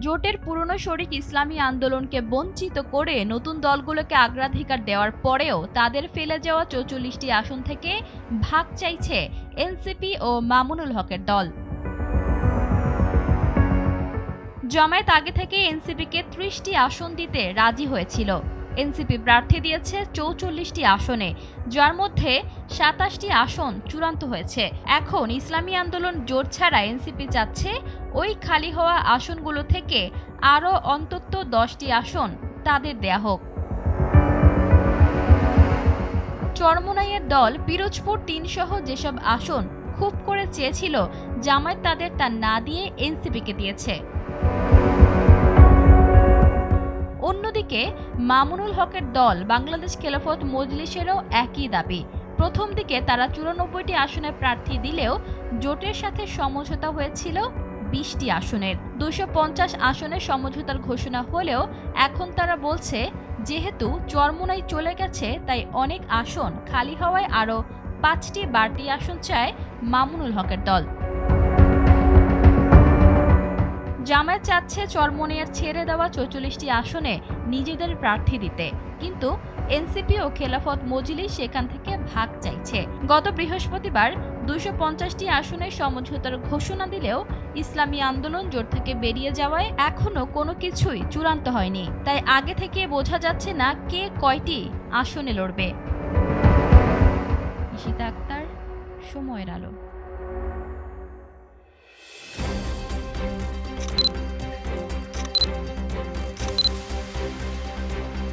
জোটের পুরনো শরিক ইসলামী আন্দোলনকে বঞ্চিত করে নতুন দলগুলোকে অগ্রাধিকার দেওয়ার পরেও তাদের ফেলে যাওয়া ৪৪টি আসন থেকে ভাগ চাইছে এনসিপি ও মামুনুল হকের দল। জামায়াত আগে থেকে এনসিপিকে ৩০টি আসন দিতে রাজি হয়েছিল। এনসিপি প্রার্থী দিয়েছে ৪৪টি আসনে, যার মধ্যে ২৭টি আসন চূড়ান্ত হয়েছে। এখন ইসলামী আন্দোলন জোট ছাড়া এনসিপি চাচ্ছে ওই খালি হওয়া আসনগুলো থেকে আরও অন্তত ১০টি আসন তাদের দেয়া হোক। চরমোনাইয়ের দল পিরোজপুর ৩ সহ যেসব আসন খুব করে চেয়েছিল, জামায়াত তাদের তা না দিয়ে এনসিপিকে দিয়েছে। অন্যদিকে মামুনুল হকের দল বাংলাদেশ খেলাফত মজলিসেরও একই দাবি। প্রথম দিকে তারা ৯৪টি আসনে প্রার্থী দিলেও জোটের সাথে সমঝোতা হয়েছিল ২০টি আসনের। ২৫০ আসনের সমঝোতার ঘোষণা হলেও এখন তারা বলছে, যেহেতু চরমোনাই চলে গেছে তাই অনেক আসন খালি হওয়ায় আরও ৫টি বাড়তি আসন চায় মামুনুল হকের দল। জামায়াত চাচ্ছে চরমোনাইয়ের ছেড়ে দেওয়া ৪৪টি আসনে নিজেদের প্রার্থী দিতে, কিন্তু এনসিপি ও খেলাফত মজলিস সেখান থেকে ভাগ চাইছে। গত বৃহস্পতিবার ২৫০টি আসনের সমঝোতার ঘোষণা দিলেও ইসলামী আন্দোলন জোট থেকে বেরিয়ে যাওয়ায় এখনো কোনো কিছুই চূড়ান্ত হয়নি। তাই আগে থেকে বোঝা যাচ্ছে না কে কয়টি আসনে লড়বে। ঈশিতা আক্তার, সময়ের আলো।